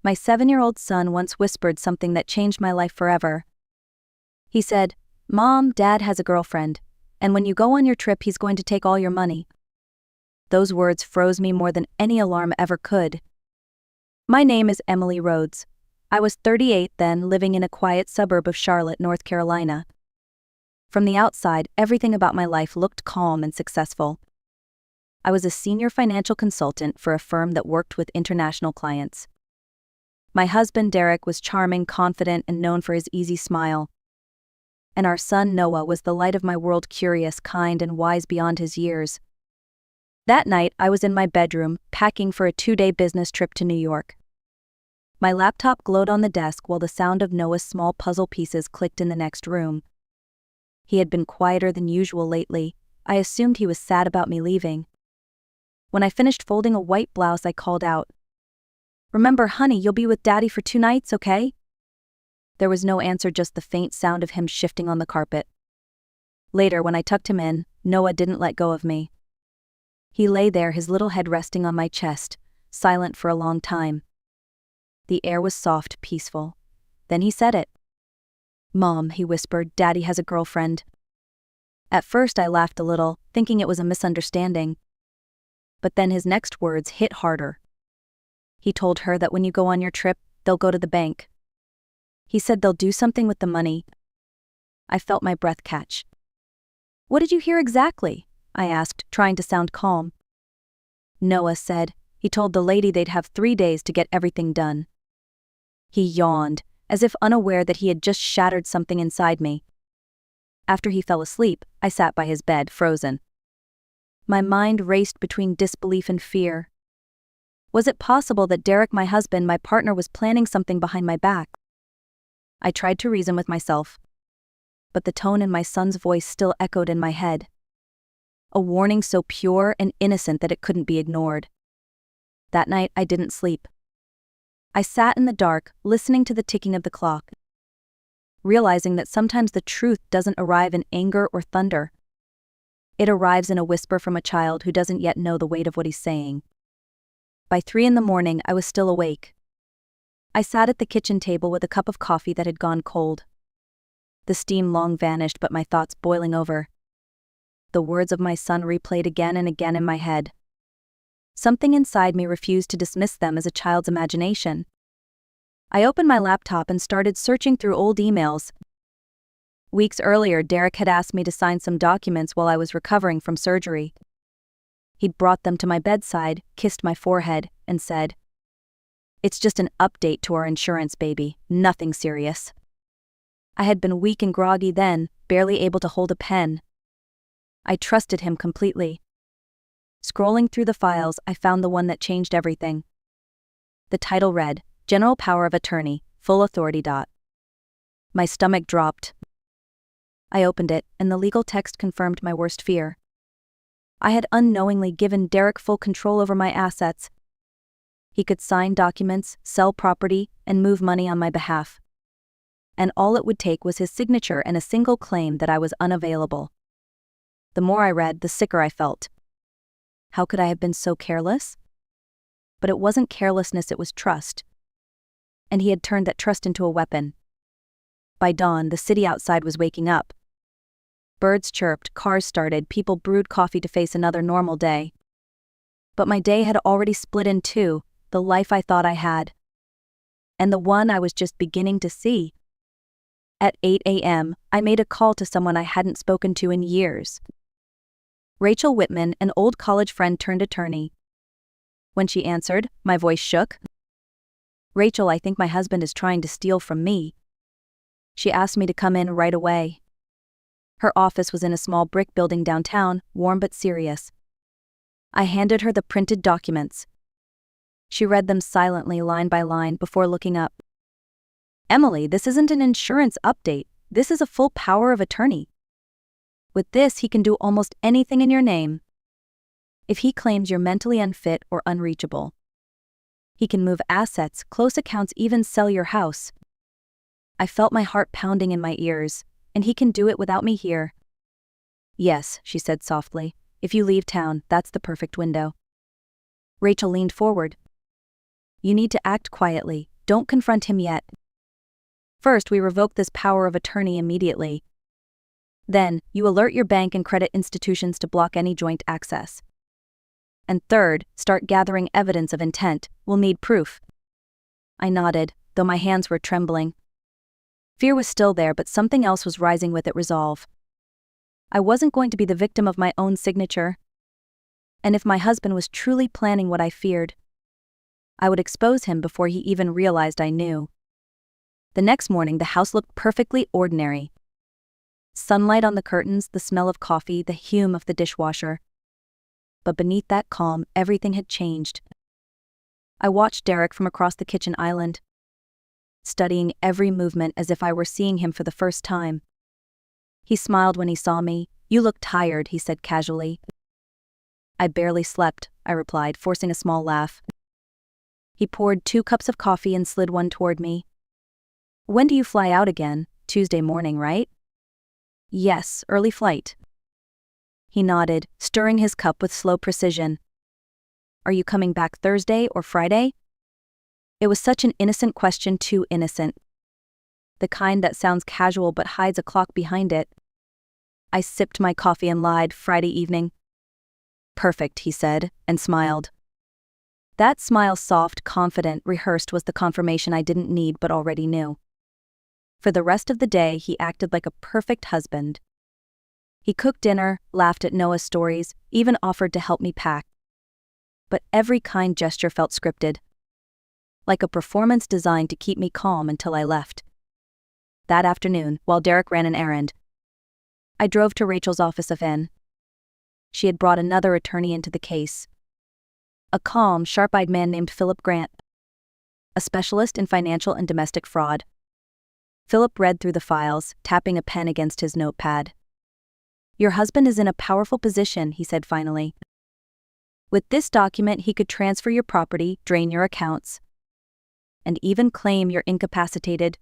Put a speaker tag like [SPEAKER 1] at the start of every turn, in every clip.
[SPEAKER 1] My 7-year-old son once whispered something that changed my life forever. He said, "Mom, Dad has a girlfriend, and when you go on your trip he's going to take all your money." Those words froze me more than any alarm ever could. My name is Emily Rhodes. I was 38 then, living in a quiet suburb of Charlotte, North Carolina. From the outside, everything about my life looked calm and successful. I was a senior financial consultant for a firm that worked with international clients. My husband, Derek, was charming, confident, and known for his easy smile. And our son, Noah, was the light of my world, curious, kind, and wise beyond his years. That night, I was in my bedroom, packing for a 2-day business trip to New York. My laptop glowed on the desk while the sound of Noah's small puzzle pieces clicked in the next room. He had been quieter than usual lately. I assumed he was sad about me leaving. When I finished folding a white blouse, I called out, "Remember, honey, you'll be with Daddy for 2 nights, okay?" There was no answer, just the faint sound of him shifting on the carpet. Later, when I tucked him in, Noah didn't let go of me. He lay there, his little head resting on my chest, silent for a long time. The air was soft, peaceful. Then he said it. "Mom," he whispered, "Daddy has a girlfriend." At first I laughed a little, thinking it was a misunderstanding. But then his next words hit harder. He told her that when you go on your trip, they'll go to the bank. He said they'll do something with the money. I felt my breath catch. "What did you hear exactly?" I asked, trying to sound calm. Noah said he told the lady they'd have 3 days to get everything done. He yawned, as if unaware that he had just shattered something inside me. After he fell asleep, I sat by his bed, frozen. My mind raced between disbelief and fear. Was it possible that Derek, my husband, my partner, was planning something behind my back? I tried to reason with myself, but the tone in my son's voice still echoed in my head. A warning so pure and innocent that it couldn't be ignored. That night, I didn't sleep. I sat in the dark, listening to the ticking of the clock, realizing that sometimes the truth doesn't arrive in anger or thunder. It arrives in a whisper from a child who doesn't yet know the weight of what he's saying. By 3 a.m, I was still awake. I sat at the kitchen table with a cup of coffee that had gone cold. The steam long vanished, but my thoughts boiling over. The words of my son replayed again and again in my head. Something inside me refused to dismiss them as a child's imagination. I opened my laptop and started searching through old emails. Weeks earlier, Derek had asked me to sign some documents while I was recovering from surgery. He'd brought them to my bedside, kissed my forehead, and said, "It's just an update to our insurance, baby, nothing serious." I had been weak and groggy then, barely able to hold a pen. I trusted him completely. Scrolling through the files, I found the one that changed everything. The title read, "General Power of Attorney, Full Authority." My stomach dropped. I opened it, and the legal text confirmed my worst fear. I had unknowingly given Derek full control over my assets. He could sign documents, sell property, and move money on my behalf. And all it would take was his signature and a single claim that I was unavailable. The more I read, the sicker I felt. How could I have been so careless? But it wasn't carelessness, it was trust. And he had turned that trust into a weapon. By dawn, the city outside was waking up. Birds chirped, cars started, people brewed coffee to face another normal day. But my day had already split in two, the life I thought I had, and the one I was just beginning to see. At 8 a.m., I made a call to someone I hadn't spoken to in years. Rachel Whitman, an old college friend turned attorney. When she answered, my voice shook. "Rachel, I think my husband is trying to steal from me." She asked me to come in right away. Her office was in a small brick building downtown, warm but serious. I handed her the printed documents. She read them silently, line by line, before looking up. "Emily, this isn't an insurance update. This is a full power of attorney. With this, he can do almost anything in your name. If he claims you're mentally unfit or unreachable, he can move assets, close accounts, even sell your house. I felt my heart pounding in my ears, and he can do it without me here." "Yes," she said softly. "If you leave town, that's the perfect window." Rachel leaned forward. "You need to act quietly. Don't confront him yet. First, we revoke this power of attorney immediately. Then, you alert your bank and credit institutions to block any joint access. And third, start gathering evidence of intent. We'll need proof. I nodded, though my hands were trembling. Fear was still there, but something else was rising with it: resolve. I wasn't going to be the victim of my own signature. And if my husband was truly planning what I feared, I would expose him before he even realized I knew. The next morning, the house looked perfectly ordinary. Sunlight on the curtains, the smell of coffee, the hum of the dishwasher. But beneath that calm, everything had changed. I watched Derek from across the kitchen island, studying every movement as if I were seeing him for the first time. He smiled when he saw me. "You look tired," he said casually. "I barely slept," I replied, forcing a small laugh. He poured 2 cups of coffee and slid one toward me. "When do you fly out again? Tuesday morning, right?" "Yes, early flight." He nodded, stirring his cup with slow precision. "Are you coming back Thursday or Friday?" It was such an innocent question, too innocent. The kind that sounds casual but hides a clock behind it. I sipped my coffee and lied. "Friday evening." "Perfect," he said, and smiled. That smile, soft, confident, rehearsed, was the confirmation I didn't need but already knew. For the rest of the day, he acted like a perfect husband. He cooked dinner, laughed at Noah's stories, even offered to help me pack. But every kind gesture felt scripted, like a performance designed to keep me calm until I left. That afternoon, while Derek ran an errand, I drove to Rachel's office of N. She had brought another attorney into the case. A calm, sharp-eyed man named Philip Grant, a specialist in financial and domestic fraud. Philip read through the files, tapping a pen against his notepad. "Your husband is in a powerful position," he said finally. "With this document, he could transfer your property, drain your accounts, and even claim you're incapacitated.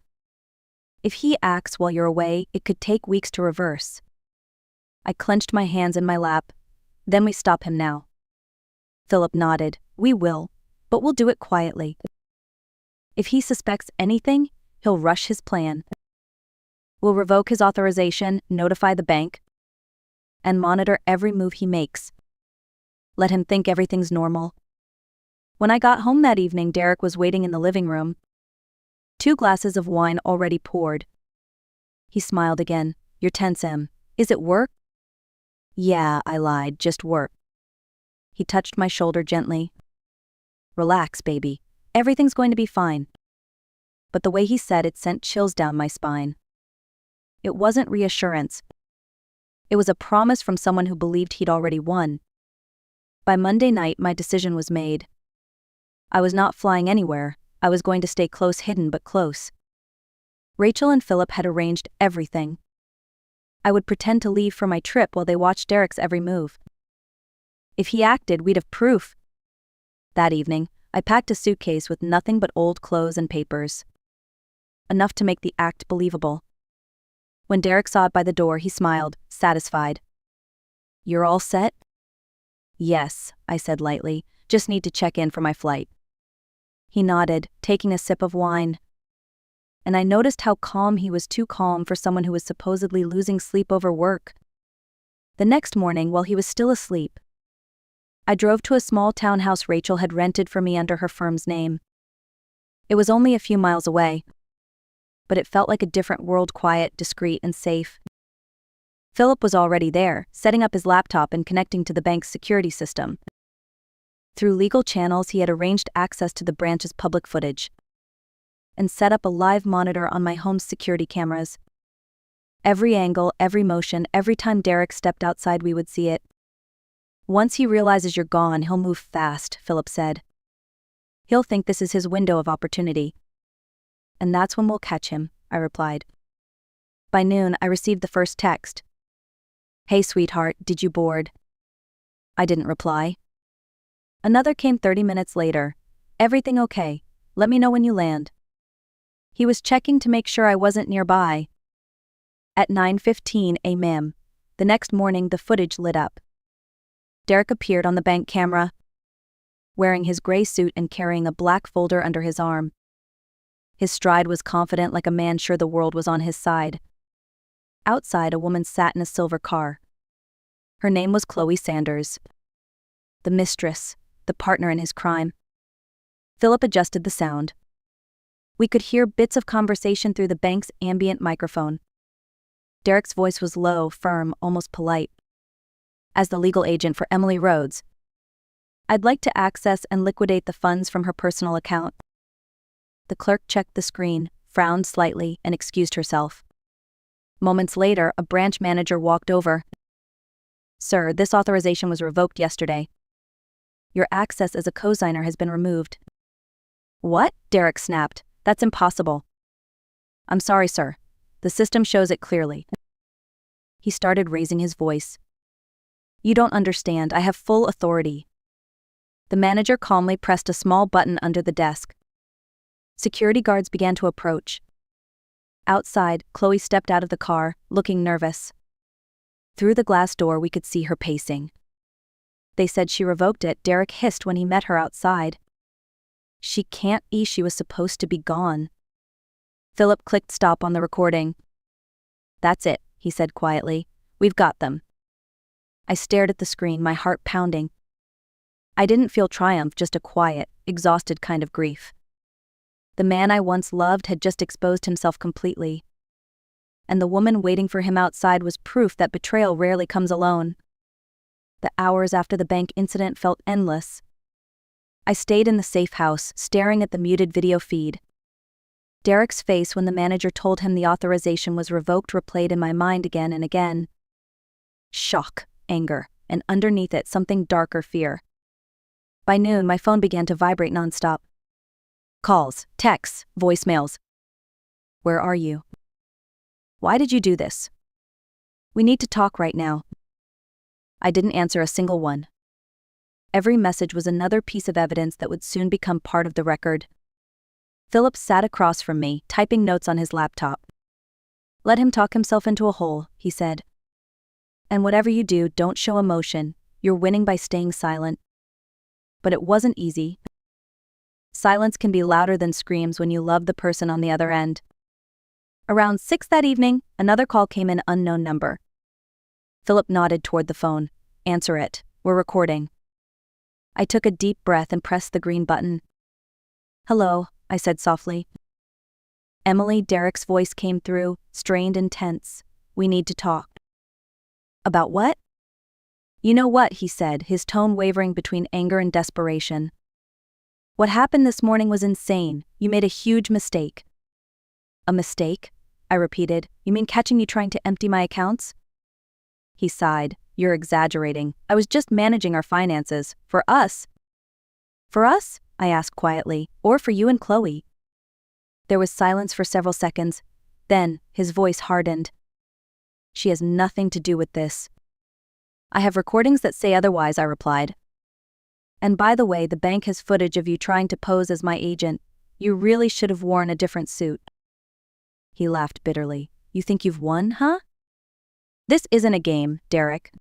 [SPEAKER 1] If he acts while you're away, it could take weeks to reverse." I clenched my hands in my lap. "Then we stop him now." Philip nodded. "We will, but we'll do it quietly. If he suspects anything, he'll rush his plan. We'll revoke his authorization, notify the bank, and monitor every move he makes. Let him think everything's normal." When I got home that evening, Derek was waiting in the living room, 2 glasses of wine already poured. He smiled again. "You're tense, Em. Is it work?" "Yeah," I lied, "just work." He touched my shoulder gently. "Relax, baby. Everything's going to be fine." But the way he said it sent chills down my spine. It wasn't reassurance. It was a promise from someone who believed he'd already won. By Monday night, my decision was made. I was not flying anywhere. I was going to stay close, hidden but close. Rachel and Philip had arranged everything. I would pretend to leave for my trip while they watched Derek's every move. If he acted, we'd have proof. That evening, I packed a suitcase with nothing but old clothes and papers. Enough to make the act believable. When Derek saw it by the door, he smiled, satisfied. "You're all set?" "Yes," I said lightly, "just need to check in for my flight." He nodded, taking a sip of wine. And I noticed how calm he was, too calm for someone who was supposedly losing sleep over work. The next morning, while he was still asleep, I drove to a small townhouse Rachel had rented for me under her firm's name. It was only a few miles away, but it felt like a different world, quiet, discreet, and safe. Philip was already there, setting up his laptop and connecting to the bank's security system. Through legal channels, he had arranged access to the branch's public footage and set up a live monitor on my home's security cameras. Every angle, every motion, every time Derek stepped outside, we would see it. "Once he realizes you're gone, he'll move fast," Philip said. "He'll think this is his window of opportunity. And that's when we'll catch him," I replied. By noon, I received the first text. "Hey sweetheart, did you board?" I didn't reply. Another came 30 minutes later. "Everything okay? Let me know when you land." He was checking to make sure I wasn't nearby. At 9:15 a.m. the next morning, the footage lit up. Derek appeared on the bank camera, wearing his gray suit and carrying a black folder under his arm. His stride was confident, like a man sure the world was on his side. Outside, a woman sat in a silver car. Her name was Chloe Sanders. The mistress, the partner in his crime. Philip adjusted the sound. We could hear bits of conversation through the bank's ambient microphone. Derek's voice was low, firm, almost polite. As the legal agent for Emily Rhodes, I'd like to access and liquidate the funds from her personal account. The clerk checked the screen, frowned slightly, and excused herself. Moments later, a branch manager walked over. Sir, this authorization was revoked yesterday. Your access as a cosigner has been removed. What? Derek snapped. That's impossible. I'm sorry, sir. The system shows it clearly. He started raising his voice. You don't understand. I have full authority. The manager calmly pressed a small button under the desk. Security guards began to approach. Outside, Chloe stepped out of the car, looking nervous. Through the glass door, we could see her pacing. They said she revoked it, Derek hissed when he met her outside. She can't be, she was supposed to be gone. Philip clicked stop on the recording. That's it, he said quietly. We've got them. I stared at the screen, my heart pounding. I didn't feel triumph, just a quiet, exhausted kind of grief. The man I once loved had just exposed himself completely. And the woman waiting for him outside was proof that betrayal rarely comes alone. The hours after the bank incident felt endless. I stayed in the safe house, staring at the muted video feed. Derek's face when the manager told him the authorization was revoked replayed in my mind again and again. Shock, anger, and underneath it something darker, fear. By noon, my phone began to vibrate nonstop. Calls, texts, voicemails. Where are you? Why did you do this? We need to talk right now. I didn't answer a single one. Every message was another piece of evidence that would soon become part of the record. Philip sat across from me, typing notes on his laptop. Let him talk himself into a hole, he said. And whatever you do, don't show emotion. You're winning by staying silent. But it wasn't easy. Silence can be louder than screams when you love the person on the other end. Around 6 that evening, another call came in, unknown number. Philip nodded toward the phone. Answer it. We're recording. I took a deep breath and pressed the green button. Hello, I said softly. Emily, Derek's voice came through, strained and tense. We need to talk. About what? You know what, he said, his tone wavering between anger and desperation. What happened this morning was insane. You made a huge mistake. A mistake? I repeated. You mean catching you trying to empty my accounts? He sighed. You're exaggerating. I was just managing our finances. For us. For us? I asked quietly. Or for you and Chloe? There was silence for several seconds. Then, his voice hardened. She has nothing to do with this. I have recordings that say otherwise, I replied. And by the way, the bank has footage of you trying to pose as my agent. You really should have worn a different suit. He laughed bitterly. You think you've won, huh? This isn't a game, Derek.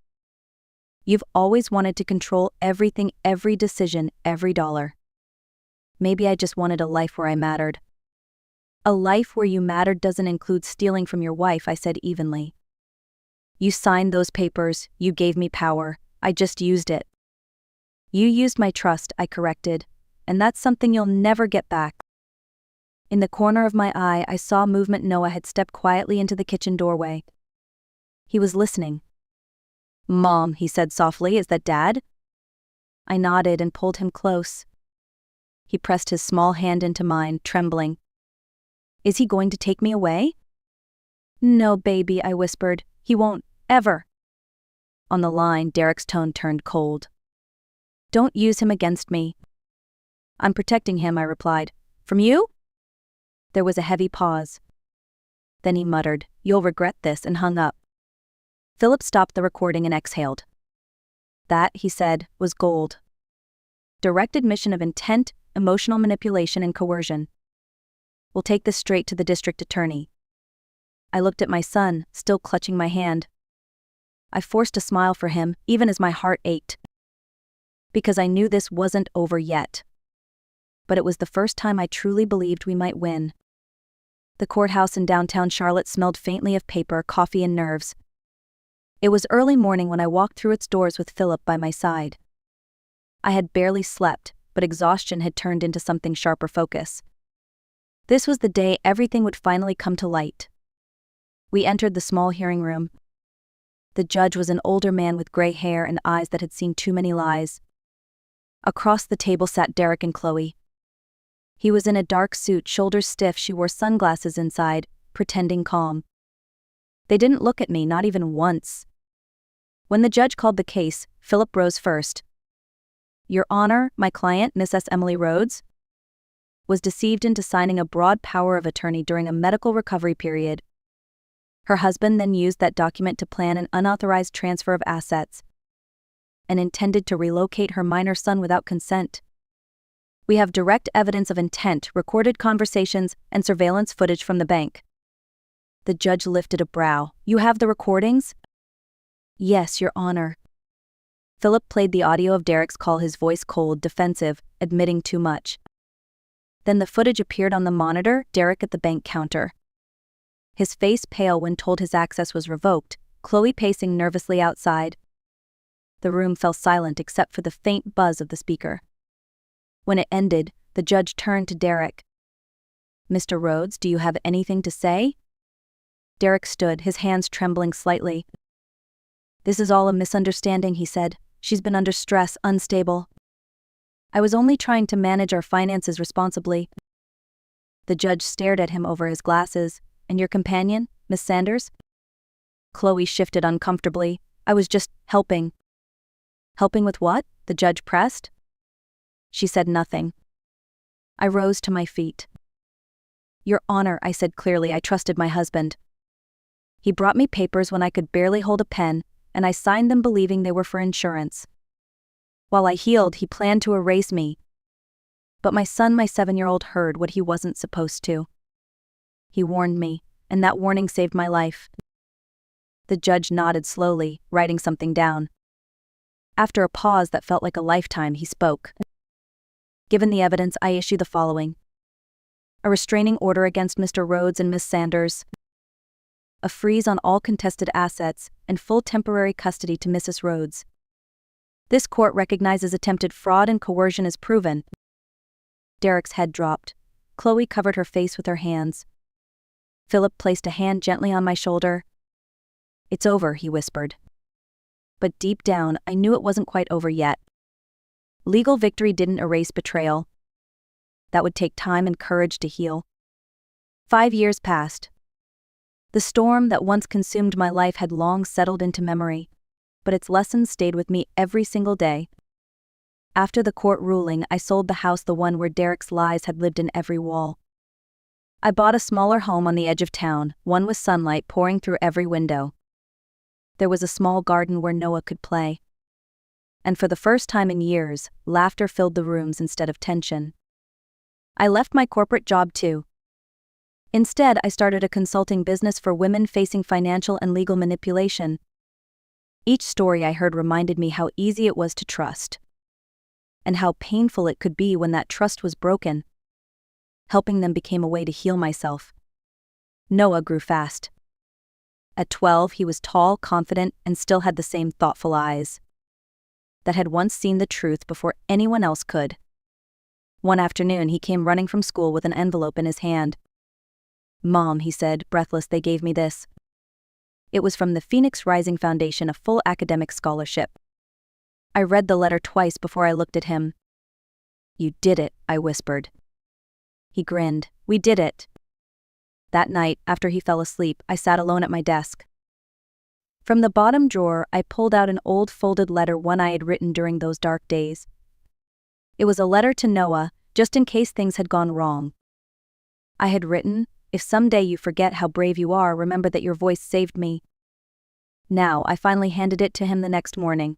[SPEAKER 1] You've always wanted to control everything, every decision, every dollar. Maybe I just wanted a life where I mattered. A life where you mattered doesn't include stealing from your wife, I said evenly. You signed those papers, you gave me power, I just used it. You used my trust, I corrected, and that's something you'll never get back. In the corner of my eye, I saw movement. Noah had stepped quietly into the kitchen doorway. He was listening. Mom, he said softly, is that Dad? I nodded and pulled him close. He pressed his small hand into mine, trembling. Is he going to take me away? No, baby, I whispered. He won't, ever. On the line, Derek's tone turned cold. Don't use him against me. I'm protecting him, I replied. From you? There was a heavy pause. Then he muttered, You'll regret this, and hung up. Philip stopped the recording and exhaled. That, he said, was gold. Direct admission of intent, emotional manipulation, and coercion. We'll take this straight to the district attorney. I looked at my son, still clutching my hand. I forced a smile for him, even as my heart ached. Because I knew this wasn't over yet. But it was the first time I truly believed we might win. The courthouse in downtown Charlotte smelled faintly of paper, coffee, and nerves. It was early morning when I walked through its doors with Philip by my side. I had barely slept, but exhaustion had turned into something sharper focus. This was the day everything would finally come to light. We entered the small hearing room. The judge was an older man with gray hair and eyes that had seen too many lies. Across the table sat Derek and Chloe. He was in a dark suit, shoulders stiff. She wore sunglasses inside, pretending calm. They didn't look at me, not even once. When the judge called the case, Philip rose first. Your Honor, my client, Mrs. Emily Rhodes, was deceived into signing a broad power of attorney during a medical recovery period. Her husband then used that document to plan an unauthorized transfer of assets and intended to relocate her minor son without consent. We have direct evidence of intent, recorded conversations, and surveillance footage from the bank. The judge lifted a brow. You have the recordings? Yes, Your Honor. Philip played the audio of Derek's call, his voice cold, defensive, admitting too much. Then the footage appeared on the monitor, Derek at the bank counter. His face pale when told his access was revoked, Chloe pacing nervously outside. The room fell silent except for the faint buzz of the speaker. When it ended, the judge turned to Derek. Mr. Rhodes, do you have anything to say? Derek stood, his hands trembling slightly. This is all a misunderstanding, he said. She's been under stress, unstable. I was only trying to manage our finances responsibly. The judge stared at him over his glasses. And your companion, Miss Sanders? Chloe shifted uncomfortably. I was just helping. Helping with what? The judge pressed. She said nothing. I rose to my feet. Your Honor, I said clearly, I trusted my husband. He brought me papers when I could barely hold a pen, and I signed them believing they were for insurance. While I healed, he planned to erase me. But my son, my 7-year-old, heard what he wasn't supposed to. He warned me, and that warning saved my life. The judge nodded slowly, writing something down. After a pause that felt like a lifetime, he spoke. Given the evidence, I issue the following. A restraining order against Mr. Rhodes and Miss Sanders. A freeze on all contested assets, and full temporary custody to Mrs. Rhodes. This court recognizes attempted fraud and coercion as proven. Derek's head dropped. Chloe covered her face with her hands. Philip placed a hand gently on my shoulder. It's over, he whispered. But deep down, I knew it wasn't quite over yet. Legal victory didn't erase betrayal. That would take time and courage to heal. 5 years passed. The storm that once consumed my life had long settled into memory, but its lessons stayed with me every single day. After the court ruling, I sold the house, the one where Derek's lies had lived in every wall. I bought a smaller home on the edge of town, one with sunlight pouring through every window. There was a small garden where Noah could play. And for the first time in years, laughter filled the rooms instead of tension. I left my corporate job too. Instead, I started a consulting business for women facing financial and legal manipulation. Each story I heard reminded me how easy it was to trust, and how painful it could be when that trust was broken. Helping them became a way to heal myself. Noah grew fast. At 12, he was tall, confident, and still had the same thoughtful eyes that had once seen the truth before anyone else could. One afternoon, he came running from school with an envelope in his hand. Mom, he said, breathless, they gave me this. It was from the Phoenix Rising Foundation, a full academic scholarship. I read the letter twice before I looked at him. You did it, I whispered. He grinned. We did it. That night, after he fell asleep, I sat alone at my desk. From the bottom drawer, I pulled out an old folded letter, one I had written during those dark days. It was a letter to Noah, just in case things had gone wrong. I had written, if someday you forget how brave you are, remember that your voice saved me. Now, I finally handed it to him the next morning.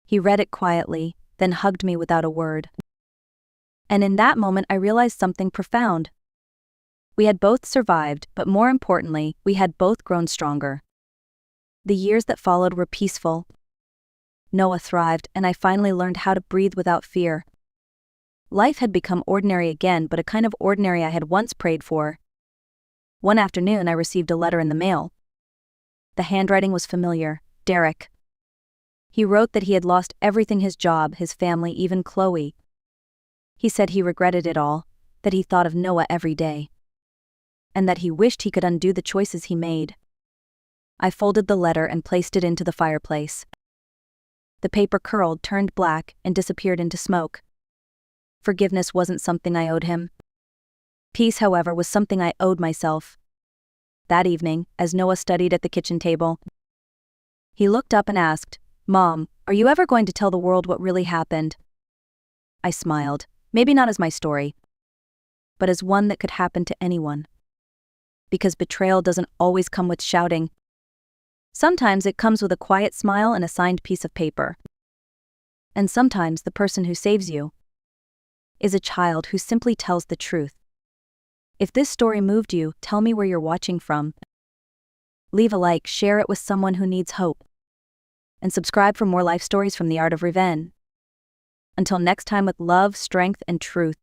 [SPEAKER 1] He read it quietly, then hugged me without a word. And in that moment I realized something profound. We had both survived, but more importantly, we had both grown stronger. The years that followed were peaceful. Noah thrived, and I finally learned how to breathe without fear. Life had become ordinary again, but a kind of ordinary I had once prayed for. One afternoon, I received a letter in the mail. The handwriting was familiar. Derek. He wrote that he had lost everything: his job, his family, even Chloe. He said he regretted it all, that he thought of Noah every day, and that he wished he could undo the choices he made. I folded the letter and placed it into the fireplace. The paper curled, turned black, and disappeared into smoke. Forgiveness wasn't something I owed him. Peace, however, was something I owed myself. That evening, as Noah studied at the kitchen table, he looked up and asked, "Mom, are you ever going to tell the world what really happened?" I smiled, maybe not as my story, but as one that could happen to anyone. Because betrayal doesn't always come with shouting. Sometimes it comes with a quiet smile and a signed piece of paper. And sometimes the person who saves you is a child who simply tells the truth. If this story moved you, tell me where you're watching from. Leave a like, share it with someone who needs hope, and subscribe for more life stories from the Art of Revenge. Until next time, with love, strength, and truth.